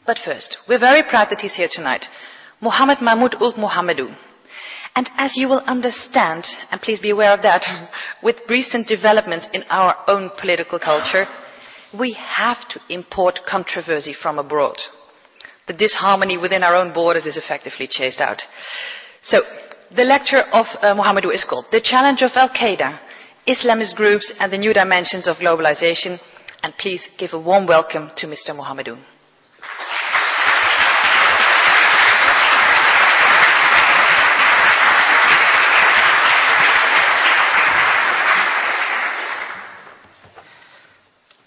But first, we're very proud that he's here tonight, Mohamedou Mohamedou. And as you will understand, and please be aware of that, with recent developments in our own political culture, we have to import controversy from abroad. The disharmony within our own borders is effectively chased out. So, the lecture of Mohamedou is called The Challenge of Al-Qaeda, Islamist Groups and the New Dimensions of Globalization. And please give a warm welcome to Mr. Mohamedou.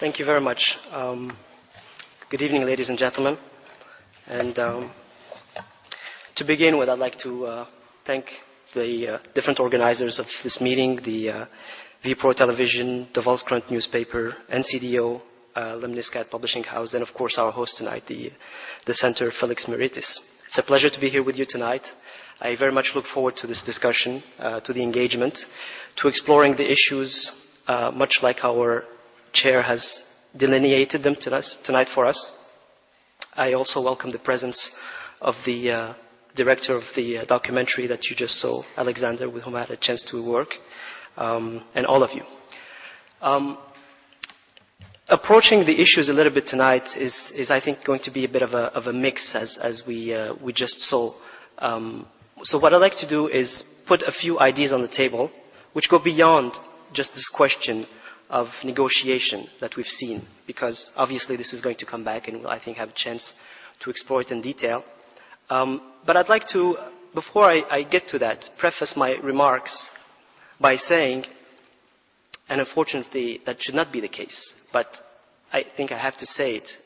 Thank you very much. Good evening, ladies and gentlemen. And to begin with, I'd like to thank the different organizers of this meeting, the VPRO Television, the Volkskrant newspaper, NCDO, Nktt Publishing House, and of course our host tonight, the Center Felix Meritis. It's a pleasure to be here with you tonight. I very much look forward to this discussion, to the engagement, to exploring the issues, much like our chair has delineated them tonight for us. I also welcome the presence of the director of the documentary that you just saw, Alexander, with whom I had a chance to work, and all of you. Approaching the issues a little bit tonight is I think, going to be a bit of a mix, as we just saw. So what I'd like to do is put a few ideas on the table, which go beyond just this question of negotiation that we've seen, because obviously this is going to come back and we'll, I think, have a chance to explore it in detail. But I'd like to, before I get to that, preface my remarks by saying, and unfortunately that should not be the case, but I think I have to say it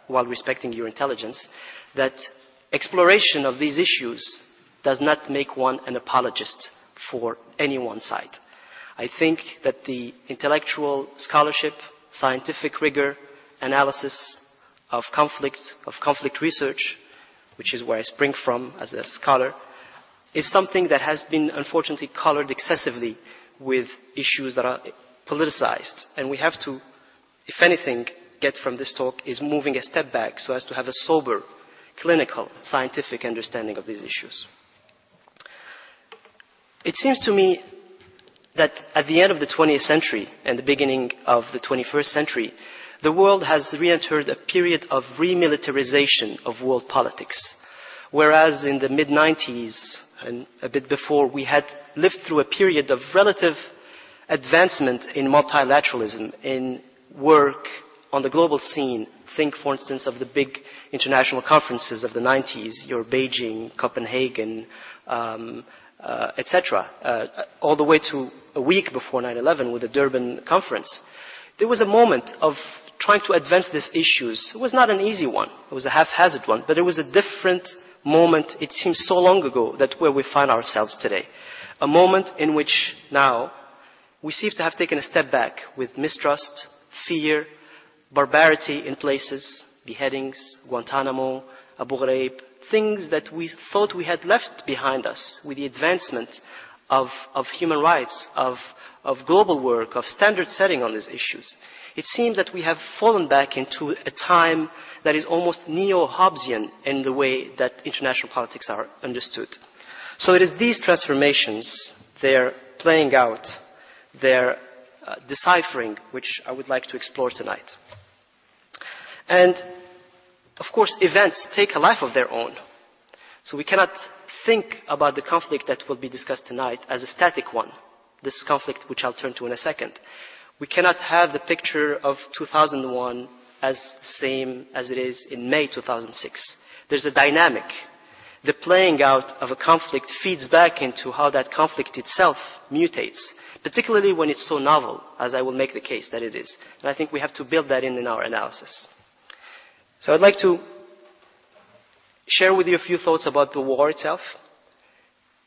while respecting your intelligence, that exploration of these issues does not make one an apologist for any one side. I think that the intellectual scholarship, scientific rigor, analysis of conflict research, which is where I spring from as a scholar, is something that has been unfortunately colored excessively with issues that are politicized. And we have to, if anything, get from this talk is moving a step back so as to have a sober, clinical, scientific understanding of these issues. It seems to me that at the end of the 20th century and the beginning of the 21st century, the world has re-entered a period of remilitarization of world politics. Whereas in the mid-90s and a bit before, we had lived through a period of relative advancement in multilateralism, in work on the global scene. Think, for instance, of the big international conferences of the 90s, your Beijing, Copenhagen, etc., all the way to a week before 9/11 with the Durban conference. There was a moment of trying to advance these issues. It was not an easy one. It was a haphazard one, but it was a different moment. It seems so long ago that where we find ourselves today. A moment in which now we seem to have taken a step back with mistrust, fear, barbarity in places, beheadings, Guantanamo, Abu Ghraib, things that we thought we had left behind us with the advancement of human rights, of global work, of standard setting on these issues. It seems that we have fallen back into a time that is almost neo-Hobbesian in the way that international politics are understood. So it is these transformations, their playing out, their deciphering, which I would like to explore tonight. And of course, events take a life of their own. So we cannot think about the conflict that will be discussed tonight as a static one. This conflict, which I'll turn to in a second. We cannot have the picture of 2001 as the same as it is in May 2006. There's a dynamic. The playing out of a conflict feeds back into how that conflict itself mutates, particularly when it's so novel, as I will make the case that it is. And I think we have to build that in our analysis. So I'd like to share with you a few thoughts about the war itself,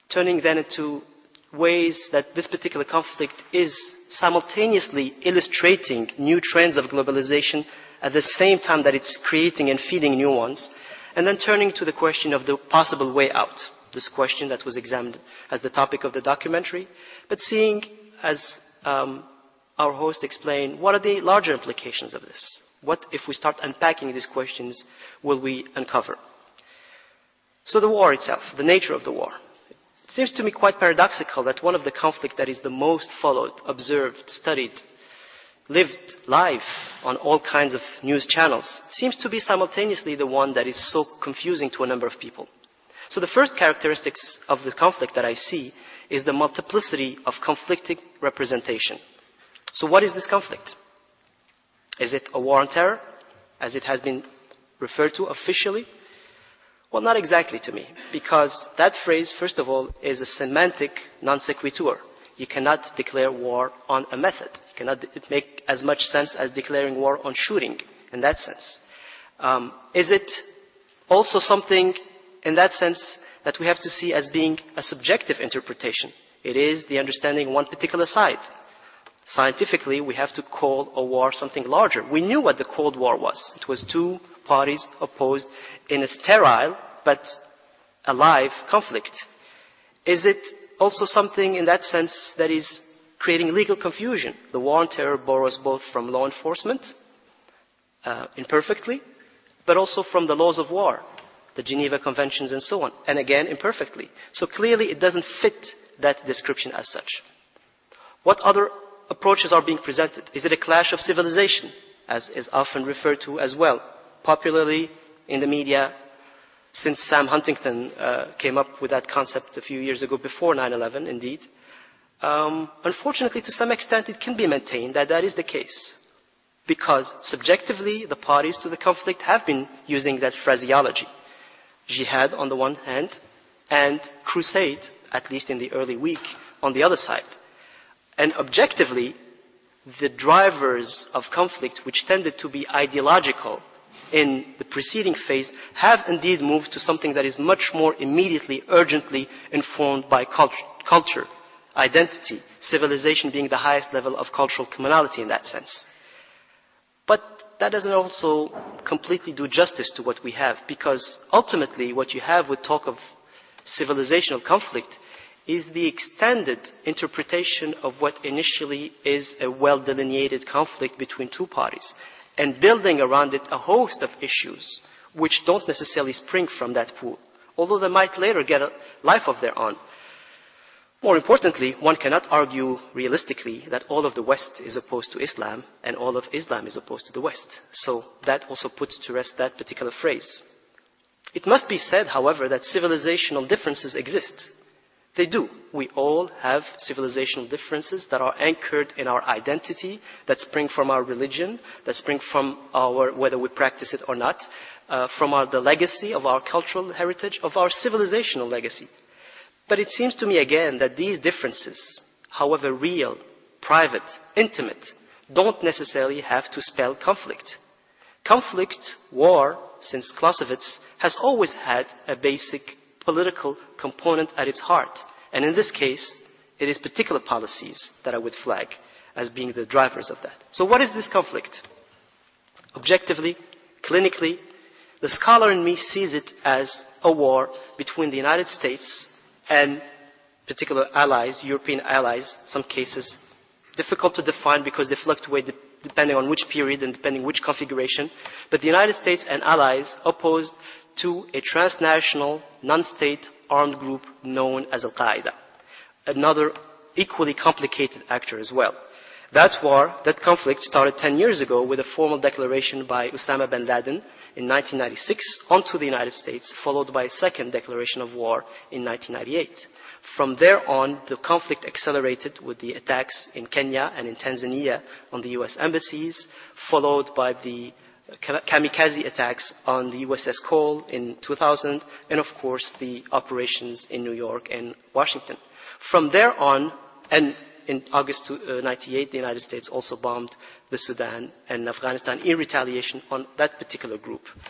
turning then into ways that this particular conflict is simultaneously illustrating new trends of globalization at the same time that it's creating and feeding new ones, and then turning to the question of the possible way out, this question that was examined as the topic of the documentary, but seeing, as our host explained, what are the larger implications of this? what if we start unpacking these questions will we uncover? So the war itself, the nature of the war. It seems to me quite paradoxical that one of the conflicts that is the most followed, observed, studied, lived live on all kinds of news channels seems to be simultaneously the one that is so confusing to a number of people. So the first characteristics of the conflict that I see is the multiplicity of conflicting representation. So what is this conflict? Is it a war on terror, as it has been referred to officially? Well, not exactly to me, because that phrase, first of all, is a semantic non sequitur. You cannot declare war on a method. It cannot make as much sense as declaring war on shooting, in that sense. Is it also something, in that sense, that we have to see as being a subjective interpretation? It is the understanding of one particular side. Scientifically, we have to call a war something larger. We knew what the Cold War was. It was two parties opposed in a sterile but alive conflict. Is it also something in that sense that is creating legal confusion? The war on terror borrows both from law enforcement, imperfectly, but also from the laws of war, the Geneva Conventions and so on, and again imperfectly. So clearly it doesn't fit that description as such. What other approaches are being presented? Is it a clash of civilization, as is often referred to as well, popularly in the media, since Sam Huntington came up with that concept a few years ago, before 9/11 indeed. Unfortunately, to some extent, it can be maintained that that is the case, because subjectively, the parties to the conflict have been using that phraseology. Jihad on the one hand, and crusade, at least in the early week, on the other side. And objectively, the drivers of conflict, which tended to be ideological in the preceding phase, have indeed moved to something that is much more immediately, urgently informed by culture, identity, civilization being the highest level of cultural commonality in that sense. But that doesn't also completely do justice to what we have, because ultimately what you have with talk of civilizational conflict is the extended interpretation of what initially is a well-delineated conflict between two parties, and building around it a host of issues which don't necessarily spring from that pool, although they might later get a life of their own. More importantly, one cannot argue realistically that all of the West is opposed to Islam and all of Islam is opposed to the West. So that also puts to rest that particular phrase. It must be said, however, that civilizational differences exist. They do. We all have civilizational differences that are anchored in our identity, that spring from our religion, that spring from our, whether we practice it or not, from the legacy of our cultural heritage, of our civilizational legacy. But it seems to me again that these differences, however real, private, intimate, don't necessarily have to spell conflict. Conflict, war, since Clausewitz, has always had a basic political component at its heart. And in this case, it is particular policies that I would flag as being the drivers of that. So what is this conflict? Objectively, clinically, the scholar in me sees it as a war between the United States and particular allies, European allies, some cases difficult to define because they fluctuate depending on which period and depending which configuration. But the United States and allies opposed to a transnational, non-state armed group known as Al-Qaeda, another equally complicated actor as well. That war, that conflict started 10 years ago with a formal declaration by Osama bin Laden in 1996 onto the United States, followed by a second declaration of war in 1998. From there on, the conflict accelerated with the attacks in Kenya and in Tanzania on the US embassies, followed by the kamikaze attacks on the USS Cole in 2000, and of course the operations in New York and Washington. From there on, and in August 1998, the United States also bombed the Sudan and Afghanistan in retaliation on that particular group.